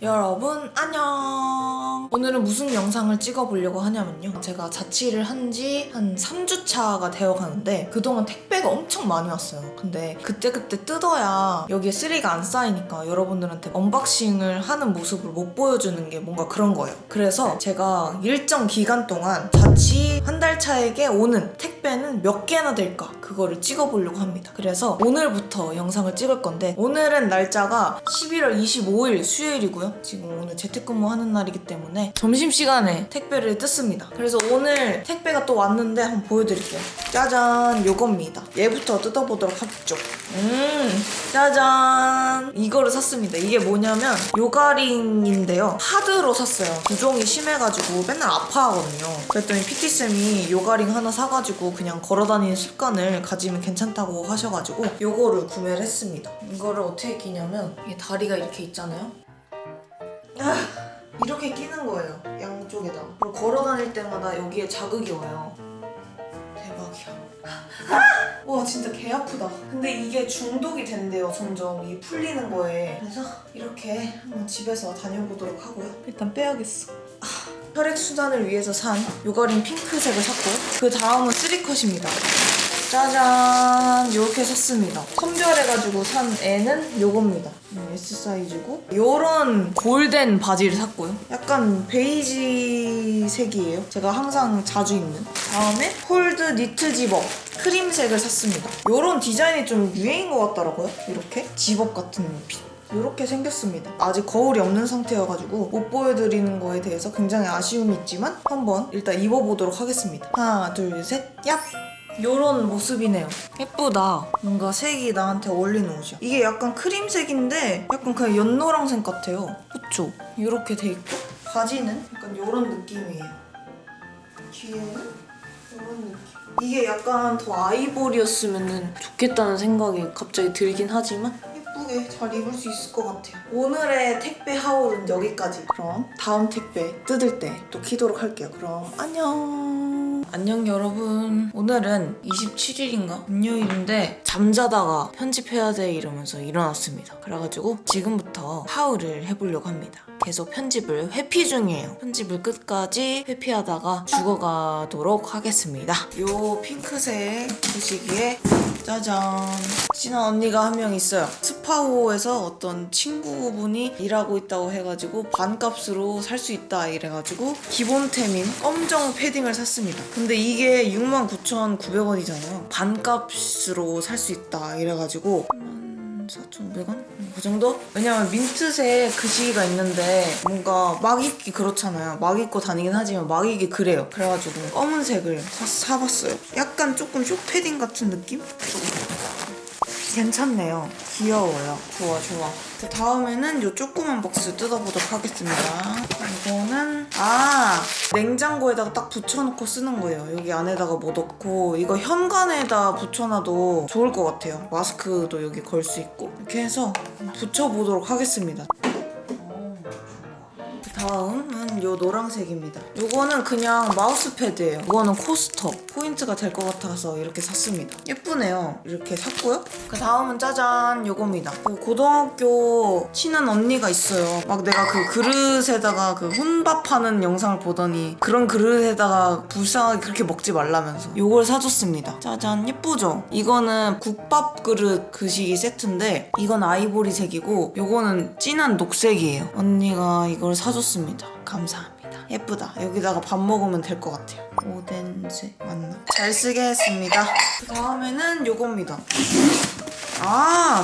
여러분 안녕. 오늘은 무슨 영상을 찍어보려고 하냐면요, 제가 자취를 한 지 한 3주차가 되어 가는데 그동안 택배가 엄청 많이 왔어요. 근데 그때그때 뜯어야 여기에 쓰레기가 안 쌓이니까 여러분들한테 언박싱을 하는 모습을 못 보여주는 게 뭔가 그런 거예요. 그래서 제가 일정 기간 동안 자취 한 달 차에게 오는 택배는 몇 개나 될까, 그거를 찍어보려고 합니다. 그래서 오늘부터 영상을 찍을 건데, 오늘은 날짜가 11월 25일 수요일이고요. 지금 오늘 재택근무하는 날이기 때문에 점심시간에 택배를 뜯습니다. 그래서 오늘 택배가 또 왔는데 한번 보여드릴게요. 짜잔, 요겁니다. 얘부터 뜯어보도록 하겠죠. 짜잔, 이거를 샀습니다. 이게 뭐냐면 요가링인데요, 하드로 샀어요. 부종이 심해가지고 맨날 아파하거든요. 그랬더니 PT쌤이 요가링 하나 사가지고 그냥 걸어다니는 습관을 가지면 괜찮다고 하셔가지고 요거를 구매를 했습니다. 이거를 어떻게 끼냐면, 이게 다리가 이렇게 있잖아요. 이렇게 끼는 거예요, 양쪽에다. 그리고 걸어다닐 때마다 여기에 자극이 와요. 대박이야. 와, 진짜 개 아프다. 근데 이게 중독이 된대요, 점점 이 풀리는 거에. 그래서 이렇게 한번 집에서 다녀보도록 하고요. 일단 빼야겠어. 혈액순환을 위해서 산 요가링 핑크색을 샀고요. 그 다음은 3컷입니다. 짜잔, 이렇게 샀습니다. 선별해가지고 산 애는 요겁니다. S 사이즈고, 요런 골덴 바지를 샀고요. 약간 베이지 색이에요. 제가 항상 자주 입는. 다음에 폴드 니트 집업 크림색을 샀습니다. 요런 디자인이 좀 유행인 것 같더라고요. 이렇게 집업 같은 빛. 이렇게 생겼습니다. 아직 거울이 없는 상태여가지고 못 보여드리는 거에 대해서 굉장히 아쉬움이 있지만 한번 일단 입어보도록 하겠습니다. 하나, 둘, 셋, 얍! 요런 모습이네요. 예쁘다. 뭔가 색이 나한테 어울리는 옷이야. 이게 약간 크림색인데 약간 그냥 연노랑색 같아요. 그쵸? 이렇게 돼 있고, 바지는 약간 요런 느낌이에요. 뒤에는 요런 느낌. 이게 약간 더 아이보리였으면 좋겠다는 생각이 갑자기 들긴 하지만 예쁘게 잘 입을 수 있을 것 같아요. 오늘의 택배 하울은 여기까지. 그럼 다음 택배 뜯을 때 또 키도록 할게요. 그럼 안녕. 안녕 여러분. 오늘은 27일인가? 금요일인데 잠자다가 편집해야 돼 이러면서 일어났습니다. 그래가지고 지금부터 하울을 해보려고 합니다. 계속 편집을 회피 중이에요. 편집을 끝까지 회피하다가 죽어가도록 하겠습니다. 요 핑크색 부시기에 짜잔, 친한 언니가 한 명 있어요. 스파호에서 어떤 친구분이 일하고 있다고 해가지고 반값으로 살 수 있다 이래가지고 기본템인 검정 패딩을 샀습니다. 근데 이게 69,900원이잖아요. 반값으로 살 수 있다 이래가지고 14,500원? 그 정도? 왜냐면 민트색 그 시기가 있는데 뭔가 막 입기 그렇잖아요. 막 입고 다니긴 하지만 막 입기 그래요. 그래가지고 검은색을 사봤어요. 약간 조금 쇼패딩 같은 느낌? 괜찮네요. 귀여워요. 좋아. 그 다음에는 요 조그만 박스 뜯어보도록 하겠습니다. 이거는 냉장고에다가 딱 붙여놓고 쓰는 거예요. 여기 안에다가 뭐 넣고, 이거 현관에다 붙여놔도 좋을 것 같아요. 마스크도 여기 걸 수 있고. 이렇게 해서 붙여보도록 하겠습니다. 다음은 요 노란색입니다. 요거는 그냥 마우스패드예요. 이거는 코스터 포인트가 될 것 같아서 이렇게 샀습니다. 예쁘네요. 이렇게 샀고요. 그 다음은 짜잔, 요겁니다. 고등학교 친한 언니가 있어요. 막 내가 그 그릇에다가 그 혼밥하는 영상을 보더니 그런 그릇에다가 불쌍하게 그렇게 먹지 말라면서 요걸 사줬습니다. 짜잔, 예쁘죠? 이거는 국밥 그릇 그시기 세트인데 이건 아이보리색이고 요거는 진한 녹색이에요. 언니가 이걸 사줬습니다. 감사합니다. 예쁘다. 여기다가 밥 먹으면 될 것 같아요. 오덴색 맞나? 잘 쓰게 했습니다. 그 다음에는 요겁니다.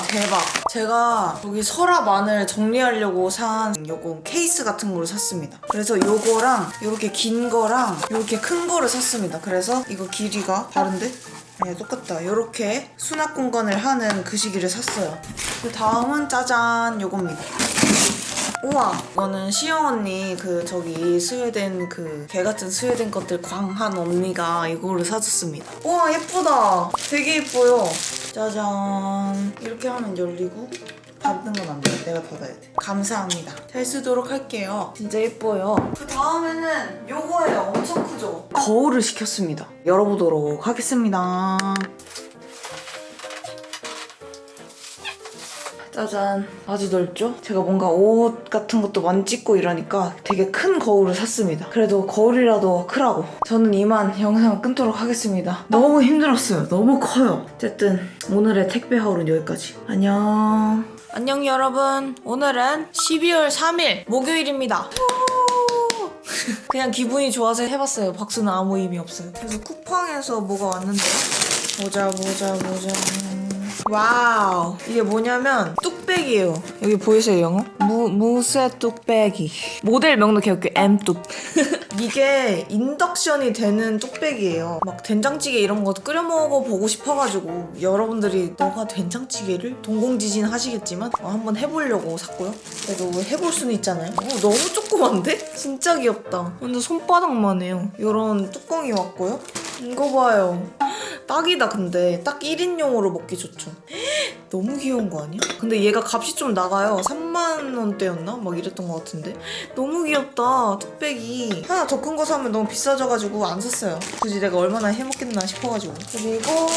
대박. 제가 여기 서랍 안을 정리하려고 산 요거 케이스 같은 거를 샀습니다. 그래서 요거랑 요렇게 긴 거랑 요렇게 큰 거를 샀습니다. 그래서 이거 길이가 다른데? 네, 똑같다. 요렇게 수납 공간을 하는 그 시기를 샀어요. 그 다음은 짜잔, 요겁니다. 우와, 이거는 시영 언니 저기 스웨덴 개 같은 스웨덴 것들 광한 언니가 이거를 사줬습니다. 우와, 예쁘다. 되게 예뻐요. 짜잔. 이렇게 하면 열리고 닫는 건 안 돼. 내가 닫아야 돼. 감사합니다. 잘 쓰도록 할게요. 진짜 예뻐요. 그 다음에는 요거예요. 엄청 크죠? 거울을 시켰습니다. 열어보도록 하겠습니다. 짜잔. 아주 넓죠? 제가 뭔가 옷 같은 것도 많이 찍고 이러니까 되게 큰 거울을 샀습니다. 그래도 거울이라도 크라고. 저는 이만 영상을 끊도록 하겠습니다. 너무 힘들었어요. 너무 커요. 어쨌든 오늘의 택배 하울은 여기까지. 안녕. 안녕 여러분. 오늘은 12월 3일 목요일입니다. 그냥 기분이 좋아서 해봤어요. 박수는 아무 의미 없어요. 그래서 쿠팡에서 뭐가 왔는데요. 보자. 와우. 이게 뭐냐면 뚝배기예요. 여기 보이세요 영어? 무쇠 뚝배기. 모델 명도 개웃겨. M뚝. 이게 인덕션이 되는 뚝배기예요. 막 된장찌개 이런 거 끓여 먹어보고 싶어가지고 여러분들이 너가 된장찌개를? 동공지진 하시겠지만 한번 해보려고 샀고요. 그래도 해볼 수는 있잖아요. 너무 조그만데? 진짜 귀엽다. 완전 손바닥만 해요. 이런 뚜껑이 왔고요. 이거 봐요. 딱이다. 근데 딱 1인용으로 먹기 좋죠. 너무 귀여운 거 아니야? 근데 얘가 값이 좀 나가요. 3만 원대였나? 막 이랬던 것 같은데. 너무 귀엽다. 뚝배기. 하나 더 큰 거 사면 너무 비싸져가지고 안 샀어요. 굳이 내가 얼마나 해먹겠나 싶어가지고. 그리고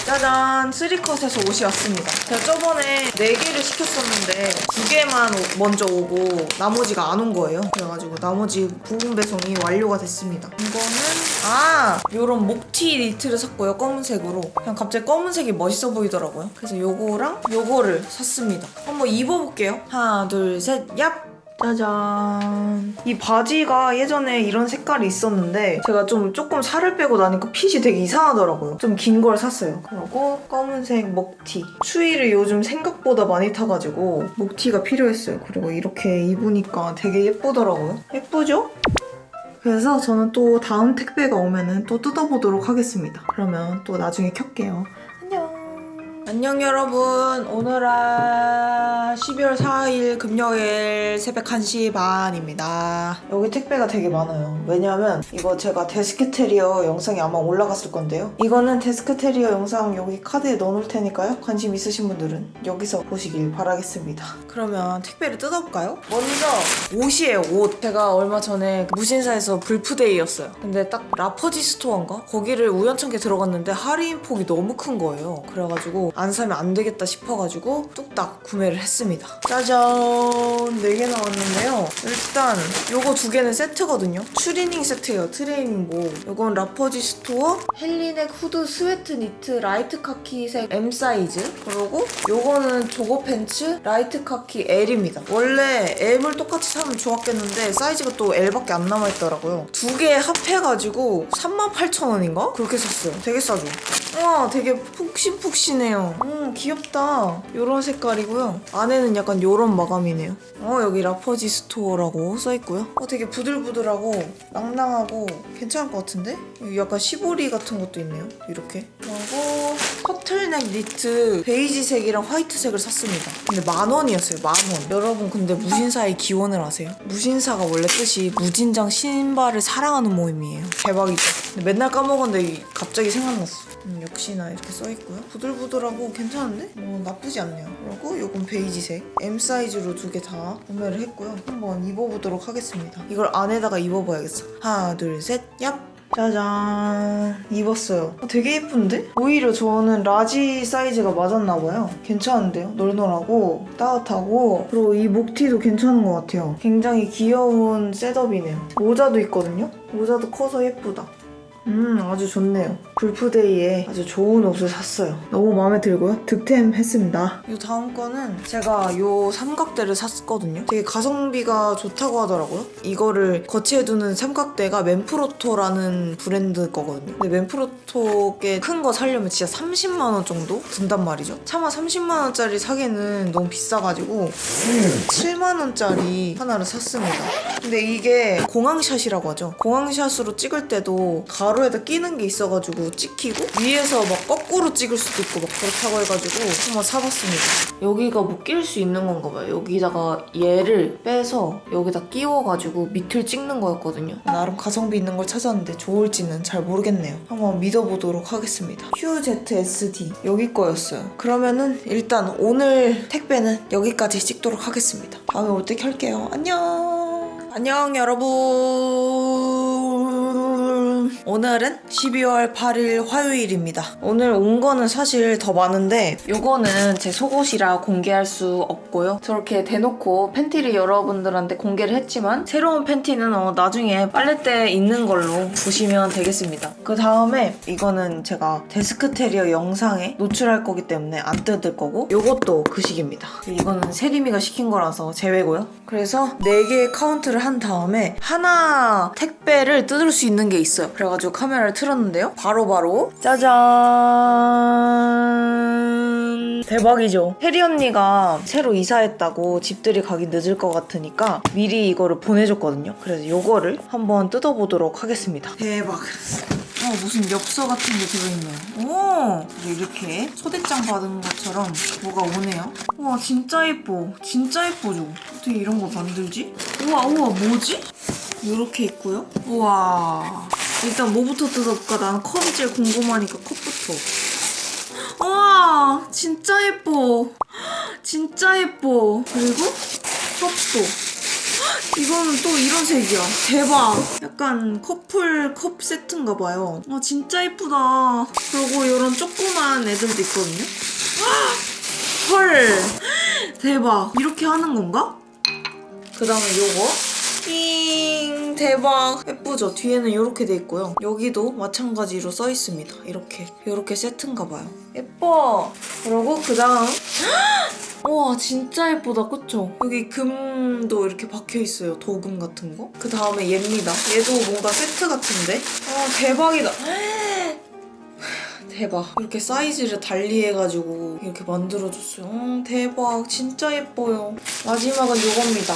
짜잔! 3컷에서 옷이 왔습니다. 제가 저번에 4개를 시켰었는데 2개만 먼저 오고 나머지가 안 온 거예요. 그래가지고 나머지 부분 배송이 완료가 됐습니다. 이거는 요런 목티 니트를 샀고요. 검은색으로. 그냥 갑자기 검은색이 멋있어 보이더라고요. 그래서 요거랑 요거를 샀습니다. 한번 입어볼게요. 하나 둘 셋 얍! 짜잔. 이 바지가 예전에 이런 색깔이 있었는데 제가 조금 살을 빼고 나니까 핏이 되게 이상하더라고요. 좀 긴 걸 샀어요. 그리고 검은색 목티. 추위를 요즘 생각보다 많이 타가지고 목티가 필요했어요. 그리고 이렇게 입으니까 되게 예쁘더라고요. 예쁘죠? 그래서 저는 또 다음 택배가 오면은 또 뜯어보도록 하겠습니다. 그러면 또 나중에 켤게요. 안녕 여러분. 오늘은 12월 4일 금요일 새벽 1시 반입니다. 여기 택배가 되게 많아요. 왜냐면 이거 제가 데스크테리어 영상이 아마 올라갔을 건데요. 이거는 데스크테리어 영상 여기 카드에 넣어놓을 테니까요. 관심 있으신 분들은 여기서 보시길 바라겠습니다. 그러면 택배를 뜯어볼까요? 먼저 옷이에요. 옷. 제가 얼마 전에 무신사에서 불프데이였어요. 근데 딱 라퍼지 스토어인가? 거기를 우연찮게 들어갔는데 할인폭이 너무 큰 거예요. 그래가지고 안 사면 안 되겠다 싶어가지고 뚝딱 구매를 했습니다. 짜잔! 4개 나왔는데요. 일단 요거 2개는 세트거든요. 추리닝 세트예요. 트레이닝복. 요건 라퍼지 스토어 헬리넥 후드 스웨트 니트 라이트 카키색 M 사이즈. 그리고 요거는 조거 팬츠 라이트 카키 L입니다. 원래 M을 똑같이 사면 좋았겠는데 사이즈가 또 L밖에 안 남아있더라고요. 2개 합해가지고 38,000원인가? 그렇게 샀어요. 되게 싸죠? 와, 되게 푹신푹신해요. 귀엽다. 요런 색깔이고요. 안에는 약간 요런 마감이네요. 여기 라퍼지 스토어라고 써있고요. 되게 부들부들하고 낭낭하고 괜찮을 것 같은데? 여기 약간 시보리 같은 것도 있네요. 이렇게. 그리고 터틀넥 니트 베이지색이랑 화이트색을 샀습니다. 근데 10,000원이었어요. 10,000원. 여러분 근데 무신사의 기원을 아세요? 무신사가 원래 뜻이 무진장 신발을 사랑하는 모임이에요. 대박이죠? 근데 맨날 까먹었는데 갑자기 생각났어. 역시나 이렇게 써있고요. 부들부들하고 괜찮은데? 나쁘지 않네요. 그리고 요건 베이지색 M 사이즈로 2개 다 구매를 했고요. 한번 입어보도록 하겠습니다. 이걸 안에다가 입어봐야겠어. 하나 둘 셋 얍! 짜잔. 입었어요. 되게 예쁜데? 오히려 저는 라지 사이즈가 맞았나봐요. 괜찮은데요? 널널하고 따뜻하고 그리고 이 목티도 괜찮은 것 같아요. 굉장히 귀여운 셋업이네요. 모자도 있거든요? 모자도 커서 예쁘다. 아주 좋네요. 불프데이에 아주 좋은 옷을 샀어요. 너무 마음에 들고요. 득템했습니다. 이 다음 거는 제가 요 삼각대를 샀거든요. 되게 가성비가 좋다고 하더라고요. 이거를 거치해두는 삼각대가 맨프로토라는 브랜드 거거든요. 근데 맨프로토께 큰 거 사려면 진짜 30만 원 정도 든단 말이죠. 차마 30만 원짜리 사기는 너무 비싸가지고 7만 원짜리 하나를 샀습니다. 근데 이게 공항샷이라고 하죠. 공항샷으로 찍을 때도 가로에다 끼는 게 있어가지고 찍히고 위에서 막 거꾸로 찍을 수도 있고 막 그렇다고 해가지고 한번 사봤습니다. 여기가 뭐 낄 수 있는 건가 봐요. 여기다가 얘를 빼서 여기다 끼워가지고 밑을 찍는 거였거든요. 나름 가성비 있는 걸 찾았는데 좋을지는 잘 모르겠네요. 한번 믿어보도록 하겠습니다. QZSD 여기 거였어요. 그러면은 일단 오늘 택배는 여기까지 찍도록 하겠습니다. 다음에 올 때 켤게요. 안녕. 안녕 여러분. 안녕. 오늘은 12월 8일 화요일입니다. 오늘 온 거는 사실 더 많은데 요거는 제 속옷이라 공개할 수 없고요. 저렇게 대놓고 팬티를 여러분들한테 공개를 했지만 새로운 팬티는 나중에 빨래대에 있는 걸로 보시면 되겠습니다. 그 다음에 이거는 제가 데스크테리어 영상에 노출할 거기 때문에 안 뜯을 거고 요것도 그 식입니다. 이거는 세림이가 시킨 거라서 제외고요. 그래서 4개의 카운트를 한 다음에 하나 택배를 뜯을 수 있는 게 있어요. 그래가지고 카메라를 틀었는데요. 바로 짜잔! 대박이죠? 혜리 언니가 새로 이사했다고 집들이 가기 늦을 것 같으니까 미리 이거를 보내줬거든요. 그래서 이거를 한번 뜯어보도록 하겠습니다. 대박! 무슨 엽서 같은 게 들어있네요. 오! 이렇게 초대장 받은 것처럼 뭐가 오네요. 우와, 진짜 예뻐. 진짜 예뻐죠? 어떻게 이런 거 만들지? 우와, 뭐지? 이렇게 있고요. 우와. 일단 뭐부터 뜯어볼까? 나는 컵이 제일 궁금하니까 컵부터. 우와, 진짜 예뻐. 진짜 예뻐. 그리고 컵도. 이거는 또 이런 색이야. 대박. 약간 커플 컵 세트인가 봐요. 진짜 예쁘다. 그리고 이런 조그만 애들도 있거든요. 헐. 대박. 이렇게 하는 건가? 그 다음에 요거. 띵. 대박. 예쁘죠? 뒤에는 이렇게 돼 있고요. 여기도 마찬가지로 써 있습니다. 이렇게 세트인가 봐요. 예뻐. 그리고 그 다음. 우와, 진짜 예쁘다. 그쵸? 여기 금도 이렇게 박혀있어요. 도금 같은 거. 그 다음에 얘입니다. 얘도 뭔가 세트 같은데? 대박이다. 대박. 이렇게 사이즈를 달리해가지고 이렇게 만들어줬어요. 대박. 진짜 예뻐요. 마지막은 이겁니다.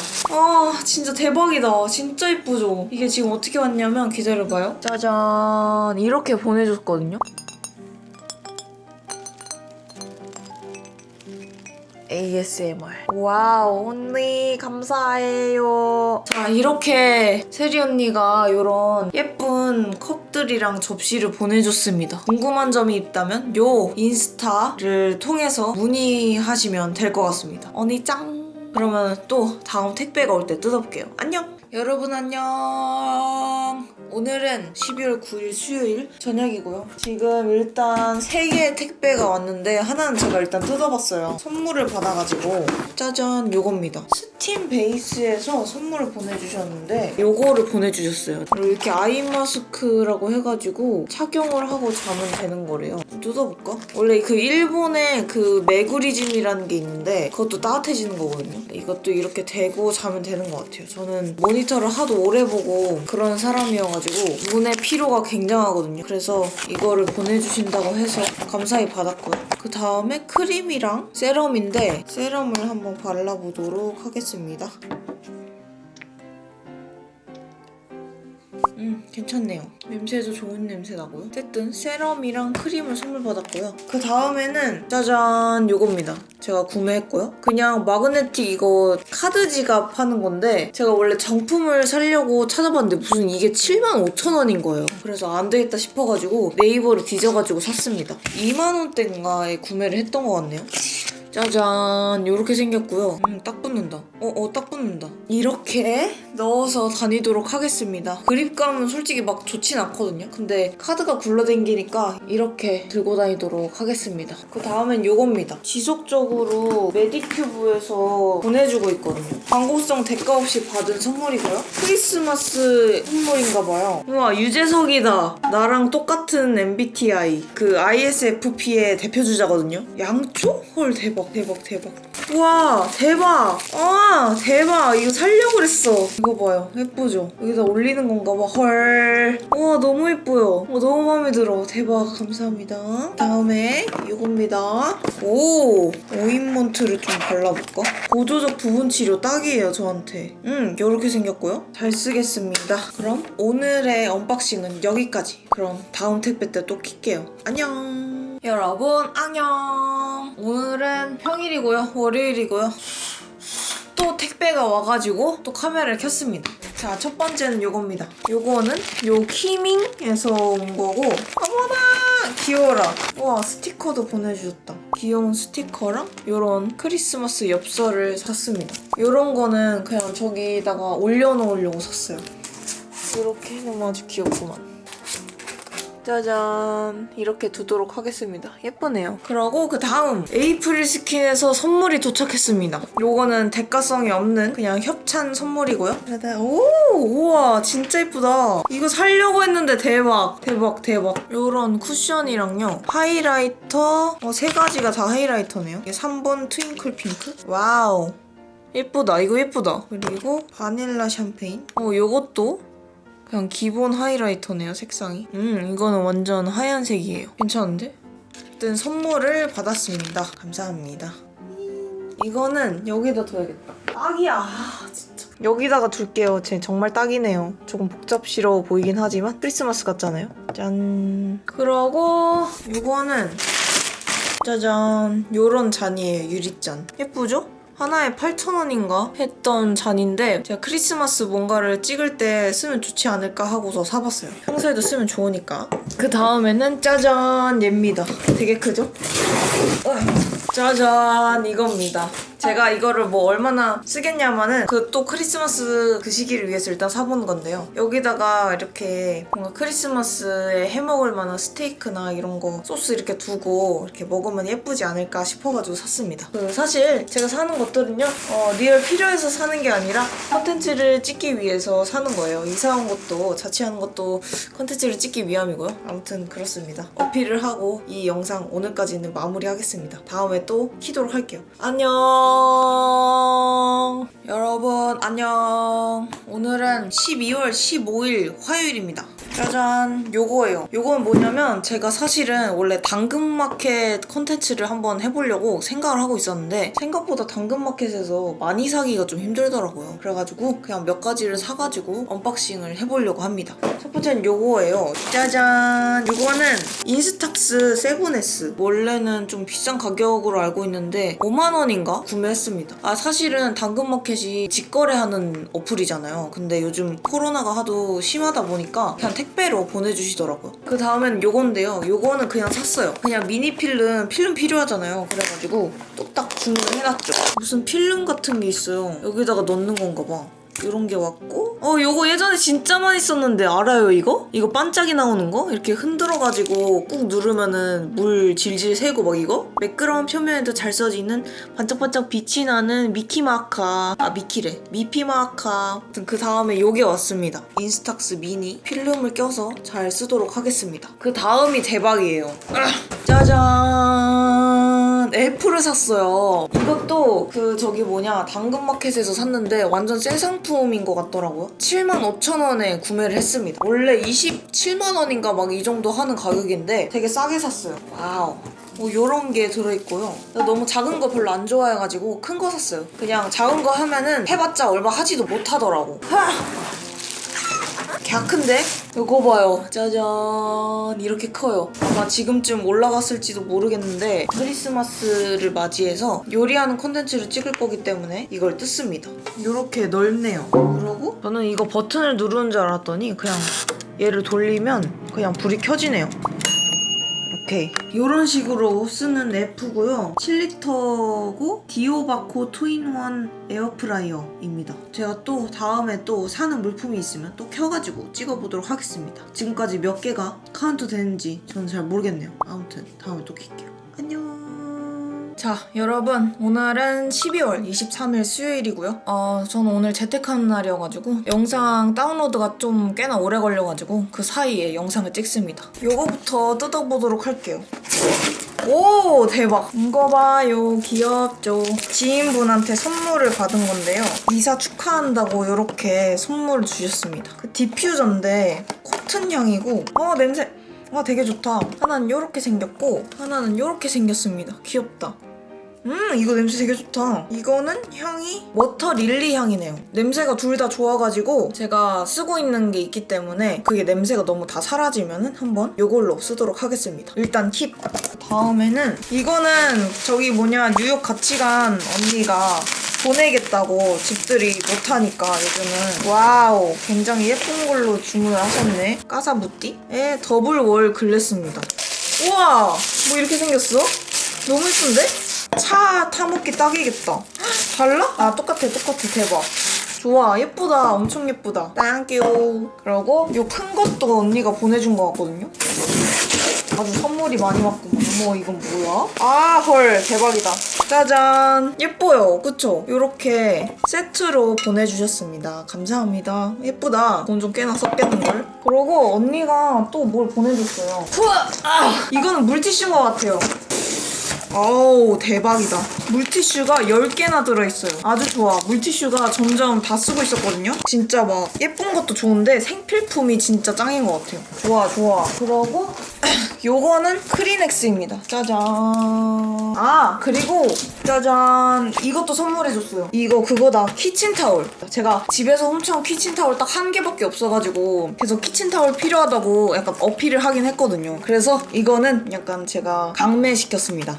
진짜 대박이다. 진짜 예쁘죠? 이게 지금 어떻게 왔냐면 기다려봐요. 짜잔. 이렇게 보내줬거든요. ASMR. 와우, 언니 감사해요. 자, 이렇게 세리 언니가 이런 예쁜 컵들이랑 접시를 보내줬습니다. 궁금한 점이 있다면 요 인스타를 통해서 문의하시면 될 것 같습니다. 언니 짱! 그러면 또 다음 택배가 올 때 뜯어볼게요. 안녕! 여러분 안녕! 오늘은 12월 9일 수요일 저녁이고요. 지금 일단 3개의 택배가 왔는데 하나는 제가 일단 뜯어봤어요. 선물을 받아가지고 짜잔 요겁니다. 스팀 베이스에서 선물을 보내주셨는데 요거를 보내주셨어요. 그리고 이렇게 아이 마스크라고 해가지고 착용을 하고 자면 되는 거래요. 뜯어볼까? 원래 그 일본에 그 메구리즘이라는 게 있는데 그것도 따뜻해지는 거거든요. 이것도 이렇게 대고 자면 되는 것 같아요. 저는 모니터를 하도 오래 보고 그런 사람이어가지고 눈의 피로가 굉장하거든요. 그래서 이거를 보내주신다고 해서 감사히 받았고요. 그 다음에 크림이랑 세럼인데 세럼을 한번 발라보도록 하겠습니다. 괜찮네요. 냄새도 좋은 냄새 나고요. 어쨌든 세럼이랑 크림을 선물 받았고요. 그 다음에는 짜잔 요겁니다. 제가 구매했고요. 그냥 마그네틱 이거 카드 지갑 하는 건데 제가 원래 정품을 사려고 찾아봤는데 무슨 이게 75,000원인 거예요. 그래서 안 되겠다 싶어가지고 네이버를 뒤져가지고 샀습니다. 2만원대인가에 구매를 했던 것 같네요. 짜잔 이렇게 생겼고요. 딱 붙는다. 딱 붙는다. 이렇게 넣어서 다니도록 하겠습니다. 그립감은 솔직히 막 좋진 않거든요. 근데 카드가 굴러댕기니까 이렇게 들고 다니도록 하겠습니다. 그 다음엔 요겁니다. 지속적으로 메디큐브에서 보내주고 있거든요. 광고성 대가 없이 받은 선물이고요. 크리스마스 선물인가봐요. 우와 유재석이다. 나랑 똑같은 MBTI 그 ISFP의 대표주자거든요. 양초? 헐 대박. 우와 대박. 대박. 이거 살려고 그랬어. 이거 봐요. 예쁘죠? 여기다 올리는 건가 봐. 헐. 우와 너무 예뻐요. 너무 마음에 들어. 대박. 감사합니다. 다음에 이겁니다. 오인먼트를 좀 발라볼까? 보조적 부분 치료 딱이에요 저한테. 이렇게 생겼고요. 잘 쓰겠습니다. 그럼 오늘의 언박싱은 여기까지. 그럼 다음 택배 때 또 킬게요. 안녕. 여러분 안녕. 오늘은 평일이고요. 월요일이고요. 또 택배가 와가지고 또 카메라를 켰습니다. 자, 첫 번째는 요겁니다. 요거는 요 키밍에서 온 거고 어머나 귀여워라. 우와 스티커도 보내주셨다. 귀여운 스티커랑 요런 크리스마스 엽서를 샀습니다. 요런 거는 그냥 저기다가 올려놓으려고 샀어요. 이렇게 너무 아주 귀엽구만. 짜잔 이렇게 두도록 하겠습니다. 예쁘네요. 그리고 그 다음 에이프릴 스킨에서 선물이 도착했습니다. 요거는 대가성이 없는 그냥 협찬 선물이고요. 오 우와 진짜 예쁘다. 이거 사려고 했는데 대박 대박 대박. 요런 쿠션이랑요 하이라이터 세 가지가 다 하이라이터네요. 이게 3번 트윙클 핑크. 와우 예쁘다. 이거 예쁘다. 그리고 바닐라 샴페인. 요것도 그냥 기본 하이라이터네요, 색상이. 이거는 완전 하얀색이에요. 괜찮은데? 어쨌든 선물을 받았습니다. 감사합니다. 이거는 여기다 둬야겠다. 딱이야, 진짜. 여기다가 둘게요. 정말 딱이네요. 조금 복잡스러워 보이긴 하지만 크리스마스 같잖아요. 짠. 그러고 이거는 짜잔 요런 잔이에요. 유리잔. 예쁘죠? 하나에 8,000원인가 했던 잔인데 제가 크리스마스 뭔가를 찍을 때 쓰면 좋지 않을까 하고서 사봤어요. 평소에도 쓰면 좋으니까. 그 다음에는 짜잔 얘입니다. 되게 크죠? 짜잔 이겁니다. 제가 이거를 뭐 얼마나 쓰겠냐면은 그 또 크리스마스 그 시기를 위해서 일단 사본 건데요. 여기다가 이렇게 뭔가 크리스마스에 해먹을 만한 스테이크나 이런 거 소스 이렇게 두고 이렇게 먹으면 예쁘지 않을까 싶어가지고 샀습니다. 사실 제가 사는 것들은요 리얼 필요해서 사는 게 아니라 컨텐츠를 찍기 위해서 사는 거예요. 이사 온 것도 자취하는 것도 컨텐츠를 찍기 위함이고요. 아무튼 그렇습니다. 어필을 하고 이 영상 오늘까지는 마무리하겠습니다. 다음에 또 키도록 할게요. 안녕. 여러분 안녕. 오늘은 12월 15일 화요일입니다. 짜잔 요거예요. 요건 뭐냐면 제가 사실은 원래 당근마켓 컨텐츠를 한번 해보려고 생각을 하고 있었는데 생각보다 당근마켓에서 많이 사기가 좀 힘들더라고요. 그래가지고 그냥 몇 가지를 사가지고 언박싱을 해보려고 합니다. 첫 번째는 요거예요. 짜잔 요거는 인스탁스 7S. 원래는 좀 비싼 가격으로 알고 있는데 5만원인가 구매했습니다. 사실은 당근마켓이 직거래하는 어플이잖아요. 근데 요즘 코로나가 하도 심하다 보니까 그냥 택배로 보내주시더라고요. 그 다음엔 요건데요. 요거는 그냥 샀어요. 그냥 미니 필름 필요하잖아요. 그래가지고 뚝딱 주문해놨죠. 무슨 필름 같은 게 있어요. 여기다가 넣는 건가 봐. 이런 게 왔고 요거 예전에 진짜 많이 썼는데 알아요 이거? 이거 반짝이 나오는 거? 이렇게 흔들어가지고 꾹 누르면은 물 질질 새고 막 이거? 매끄러운 표면에도 잘 써지는 반짝반짝 빛이 나는 미키마카 미키래 미피마카. 그 다음에 요게 왔습니다. 인스탁스 미니 필름을 껴서 잘 쓰도록 하겠습니다. 그 다음이 대박이에요. 짜잔 애플을 샀어요. 이것도 당근마켓에서 샀는데 완전 새 상품인 것 같더라고요. 75,000원에 구매를 했습니다. 원래 27만원인가 막 이 정도 하는 가격인데 되게 싸게 샀어요. 와우. 요런 게 들어있고요. 너무 작은 거 별로 안 좋아해가지고 큰 거 샀어요. 그냥 작은 거 하면은 해봤자 얼마 하지도 못하더라고. 갸큰데? 이거 봐요. 짜잔 이렇게 커요. 아마 지금쯤 올라갔을지도 모르겠는데 크리스마스를 맞이해서 요리하는 콘텐츠를 찍을 거기 때문에 이걸 뜯습니다. 이렇게 넓네요. 그리고 저는 이거 버튼을 누르는 줄 알았더니 그냥 얘를 돌리면 그냥 불이 켜지네요. 오케이. 이런 식으로 쓰는 래프고요. 7리터고 디오바코 투인원 에어프라이어입니다. 제가 또 다음에 또 사는 물품이 있으면 또 켜가지고 찍어보도록 하겠습니다. 지금까지 몇 개가 카운트 되는지 저는 잘 모르겠네요. 아무튼 다음에 또 킬게요. 안녕. 자 여러분 오늘은 12월 23일 수요일이고요. 저는 오늘 재택하는 날이어가지고 영상 다운로드가 좀 꽤나 오래 걸려가지고 그 사이에 영상을 찍습니다. 요거부터 뜯어보도록 할게요. 오 대박. 이거 봐요. 귀엽죠. 지인분한테 선물을 받은 건데요. 이사 축하한다고 이렇게 선물을 주셨습니다. 그 디퓨저인데 코튼 향이고 냄새 되게 좋다. 하나는 이렇게 생겼고 하나는 이렇게 생겼습니다. 귀엽다. 이거 냄새 되게 좋다. 이거는 향이 워터 릴리 향이네요. 냄새가 둘 다 좋아가지고 제가 쓰고 있는 게 있기 때문에 그게 냄새가 너무 다 사라지면은 한번 이걸로 쓰도록 하겠습니다. 일단 팁. 다음에는 이거는 뉴욕 같이 간 언니가 보내겠다고 집들이 못하니까 요즘은 와우 굉장히 예쁜 걸로 주문을 하셨네. 까사무띠의 더블 월 글래스입니다. 우와 뭐 이렇게 생겼어? 너무 예쁜데? 차 타먹기 딱이겠다. 달라? 똑같아 대박. 좋아. 예쁘다. 엄청 예쁘다. 땡큐. 그리고 이 큰 것도 언니가 보내준 거 같거든요. 아주 선물이 많이 왔구만. 어머, 이건 뭐야? 아, 헐, 대박이다. 짜잔. 예뻐요. 그쵸? 이렇게 세트로 보내주셨습니다. 감사합니다. 예쁘다. 돈 좀 꽤나 썼겠는걸? 그리고 언니가 또 뭘 보내줬어요. 후아! 아! 이거는 물티슈인 것 같아요. 어우, 대박이다. 물티슈가 10개나 들어있어요. 아주 좋아. 물티슈가 점점 다 쓰고 있었거든요. 진짜 막 예쁜 것도 좋은데 생필품이 진짜 짱인 것 같아요. 좋아, 좋아. 그러고 요거는 크리넥스입니다. 짜잔. 아, 그리고 짜잔. 이것도 선물해줬어요. 이거 그거다. 키친타올. 제가 집에서 훔쳐온 키친타올 딱 한 개밖에 없어가지고 계속 키친타올 필요하다고 약간 어필을 하긴 했거든요. 그래서 이거는 약간 제가 강매시켰습니다.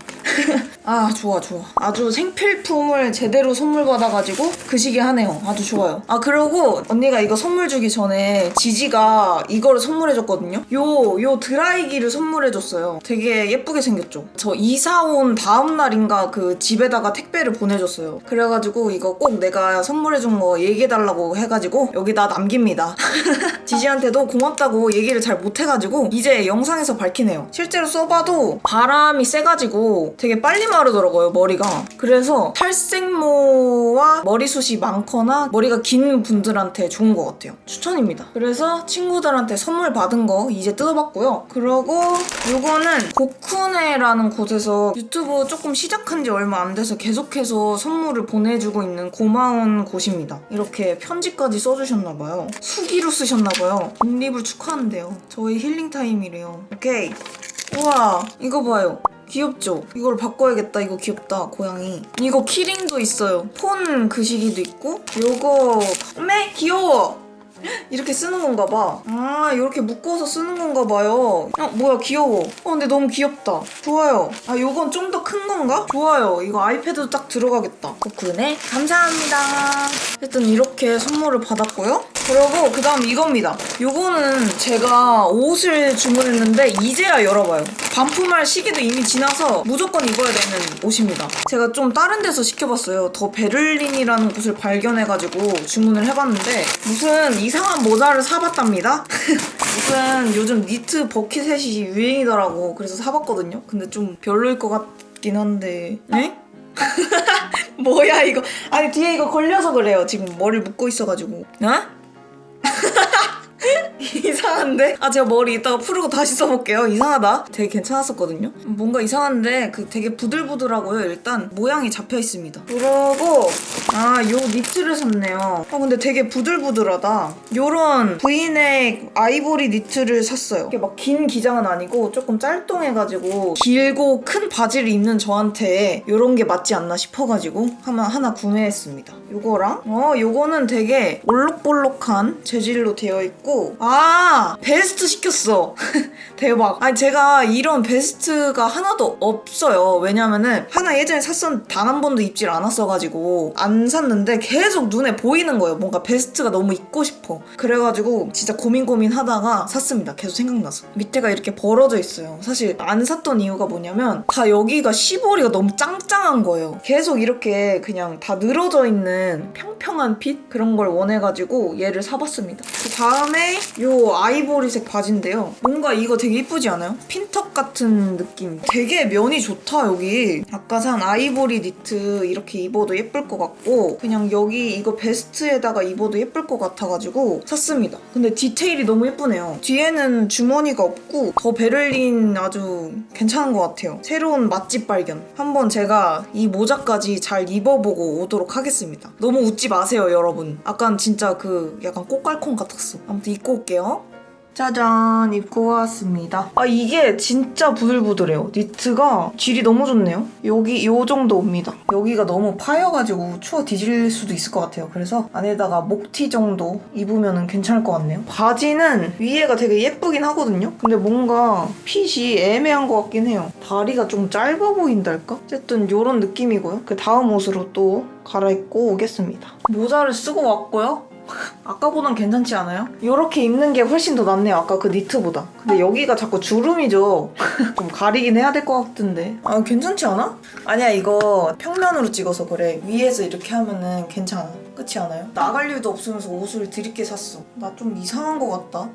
아, 좋아, 좋아. 아주 생필품을 제대로 선물 받아가지고 그 시기에 하네요. 아주 좋아요. 아, 그리고 언니가 이거 선물 주기 전에 지지가 이거를 선물해줬거든요. 요 드라이기를 선물해줬어요. 되게 예쁘게 생겼죠? 저 이사 온 다음 날인가 그 집에다가 택배를 보내줬어요. 그래가지고 이거 꼭 내가 선물해준 거 얘기해달라고 해가지고 여기다 남깁니다. 지지한테도 고맙다고 얘기를 잘 못해가지고 이제 영상에서 밝히네요. 실제로 써봐도 바람이 세가지고 되게 빨리 마르더라고요, 머리가. 그래서 탈색모와 머리숱이 많거나 머리가 긴 분들한테 좋은 것 같아요. 추천입니다. 그래서 친구들한테 선물 받은 거 이제 뜯어봤고요. 그리고 요거는 고쿠네라는 곳에서 유튜브 조금 시작한 지 얼마 안 돼서 계속해서 선물을 보내주고 있는 고마운 곳입니다. 이렇게 편지까지 써주셨나봐요. 수기로 쓰셨나봐요. 독립을 축하한대요. 저희 힐링타임이래요. 오케이. 우와, 이거 봐요. 귀엽죠? 이걸 바꿔야겠다. 이거 귀엽다, 고양이. 이거 키링도 있어요. 폰 그시기도 있고 요거 매 귀여워. 이렇게 쓰는 건가 봐. 아, 이렇게 묶어서 쓰는 건가 봐요. 뭐야, 귀여워. 근데 너무 귀엽다. 좋아요. 아, 요건 좀 더 큰 건가? 좋아요. 이거 아이패드도 딱 들어가겠다. 그네 감사합니다. 하여튼 이렇게 선물을 받았고요. 그리고 그 다음 이겁니다. 요거는 제가 옷을 주문했는데 이제야 열어봐요. 반품할 시기도 이미 지나서 무조건 입어야 되는 옷입니다. 제가 좀 다른 데서 시켜봤어요. 더 베를린이라는 곳을 발견해가지고 주문을 해봤는데 무슨 이상한 모자를 사봤답니다. 무슨 요즘 니트 버킷셋이 유행이더라고. 그래서 사봤거든요. 근데 좀 별로일 것 같긴 한데. 네? 뭐야 이거. 아니 뒤에 이거 걸려서 그래요. 지금 머리를 묶고 있어가지고. 어? 이상한데? 아, 제가 머리 이따가 풀고 다시 써볼게요. 이상하다. 되게 괜찮았었거든요. 뭔가 이상한데 되게 부들부들하고요. 일단 모양이 잡혀 있습니다. 그러고 요 니트를 샀네요. 근데 되게 부들부들하다. 요런 브이넥 아이보리 니트를 샀어요. 이렇게 막 긴 기장은 아니고 조금 짤뚱해가지고 길고 큰 바지를 입는 저한테 요런 게 맞지 않나 싶어가지고 하나 구매했습니다. 요거랑 요거는 되게 볼록볼록한 재질로 되어 있고 베스트 시켰어. 대박. 아니 제가 이런 베스트가 하나도 없어요. 왜냐면은 하나 예전에 샀었는데 단 한 번도 입질 않았어가지고 안 샀는데 계속 눈에 보이는 거예요. 뭔가 베스트가 너무 입고 싶어. 그래가지고 진짜 고민 하다가 샀습니다. 계속 생각나서. 밑에가 이렇게 벌어져 있어요. 사실 안 샀던 이유가 뭐냐면 다 여기가 시보리가 너무 짱짱한 거예요. 계속 이렇게 그냥 다 늘어져 있는 평평한 핏? 그런 걸 원해가지고 얘를 사봤습니다. 그 다음에 요 아이보리색 바지인데요. 뭔가 이거 되게 이쁘지 않아요? 핀턱 같은 느낌. 되게 면이 좋다, 여기. 아까 산 아이보리 니트 이렇게 입어도 예쁠 것 같고 그냥 여기 이거 베스트에다가 입어도 예쁠 것 같아가지고 샀습니다. 근데 디테일이 너무 예쁘네요. 뒤에는 주머니가 없고 더 베를린 아주 괜찮은 것 같아요. 새로운 맛집 발견. 한번 제가 이 모자까지 잘 입어보고 오도록 하겠습니다. 너무 웃지 마세요, 여러분. 약간 진짜 약간 꽃갈콘 같았어. 아무튼 입고 올게요. 짜잔, 입고 왔습니다. 이게 진짜 부들부들해요. 니트가 질이 너무 좋네요. 여기 요 정도 옵니다. 여기가 너무 파여가지고 추워 뒤질 수도 있을 것 같아요. 그래서 안에다가 목티 정도 입으면 괜찮을 것 같네요. 바지는 위에가 되게 예쁘긴 하거든요. 근데 뭔가 핏이 애매한 것 같긴 해요. 다리가 좀 짧아 보인달까? 어쨌든 요런 느낌이고요. 그 다음 옷으로 또 갈아입고 오겠습니다. 모자를 쓰고 왔고요. 아까보단 괜찮지 않아요? 이렇게 입는 게 훨씬 더 낫네요. 아까 그 니트보다. 근데 여기가 자꾸 주름이죠. 좀 가리긴 해야 될 것 같은데. 괜찮지 않아? 아니야, 이거 평면으로 찍어서 그래. 위에서 이렇게 하면은 괜찮아. 그렇지 않아요? 나갈 일도 없으면서 옷을 드립게 샀어. 나 좀 이상한 거 같다.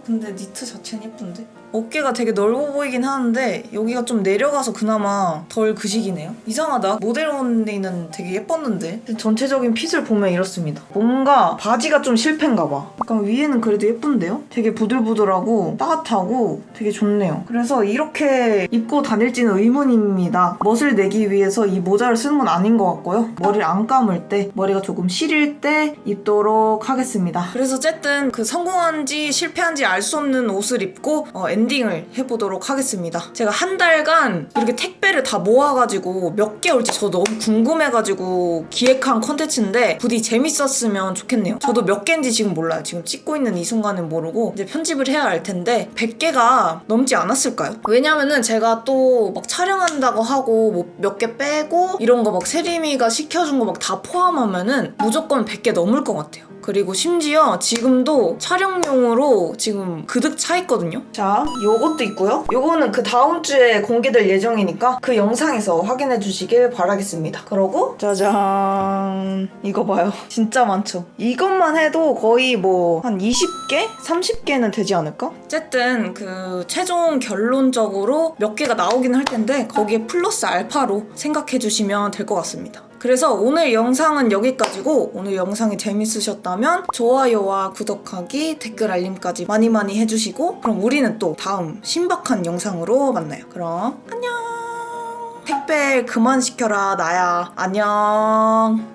근데 니트 자체는 예쁜데? 어깨가 되게 넓어 보이긴 하는데 여기가 좀 내려가서 그나마 덜 그식이네요. 이상하다. 모델 언니는 되게 예뻤는데. 전체적인 핏을 보면 이렇습니다. 뭔가 바지가 좀 실패인가 봐. 약간 위에는 그래도 예쁜데요? 되게 부들부들하고 따뜻하고 되게 좋네요. 그래서 이렇게 입고 다닐지는 의문입니다. 멋을 내기 위해서 이 모자를 쓰는 건 아닌 것 같고요. 머리를 안 감을 때, 머리가 조금 시릴 때 입도록 하겠습니다. 그래서 어쨌든 그 성공한지 실패한지 알 수 없는 옷을 입고 엔딩을 해보도록 하겠습니다. 제가 한 달간 이렇게 택배를 다 모아가지고 몇 개 올지 저 너무 궁금해가지고 기획한 컨텐츠인데 부디 재밌었으면 좋겠네요. 저도 몇 개인지 지금 몰라요. 지금 찍고 있는 이 순간은 모르고 이제 편집을 해야 할 텐데 100개가 넘지 않았을까요? 왜냐면은 제가 또 막 촬영한다고 하고 뭐 몇 개 빼고 이런 거 막 세림이가 시켜준 거 막 다 포함하면은 무조건 100개 넘을 것 같아요. 그리고 심지어 지금도 촬영용으로 지금 그득 차 있거든요. 자, 요것도 있고요. 요거는 그 다음 주에 공개될 예정이니까 그 영상에서 확인해 주시길 바라겠습니다. 그러고 짜잔, 이거 봐요. 진짜 많죠. 이것만 해도 거의 뭐 한 20개? 30개는 되지 않을까? 어쨌든 그 최종 결론적으로 몇 개가 나오긴 할 텐데 거기에 플러스 알파로 생각해 주시면 될 것 같습니다. 그래서 오늘 영상은 여기까지고, 오늘 영상이 재밌으셨다면 좋아요와 구독하기, 댓글 알림까지 많이 많이 해주시고, 그럼 우리는 또 다음 신박한 영상으로 만나요. 그럼 안녕. 택배 그만 시켜라 나야. 안녕.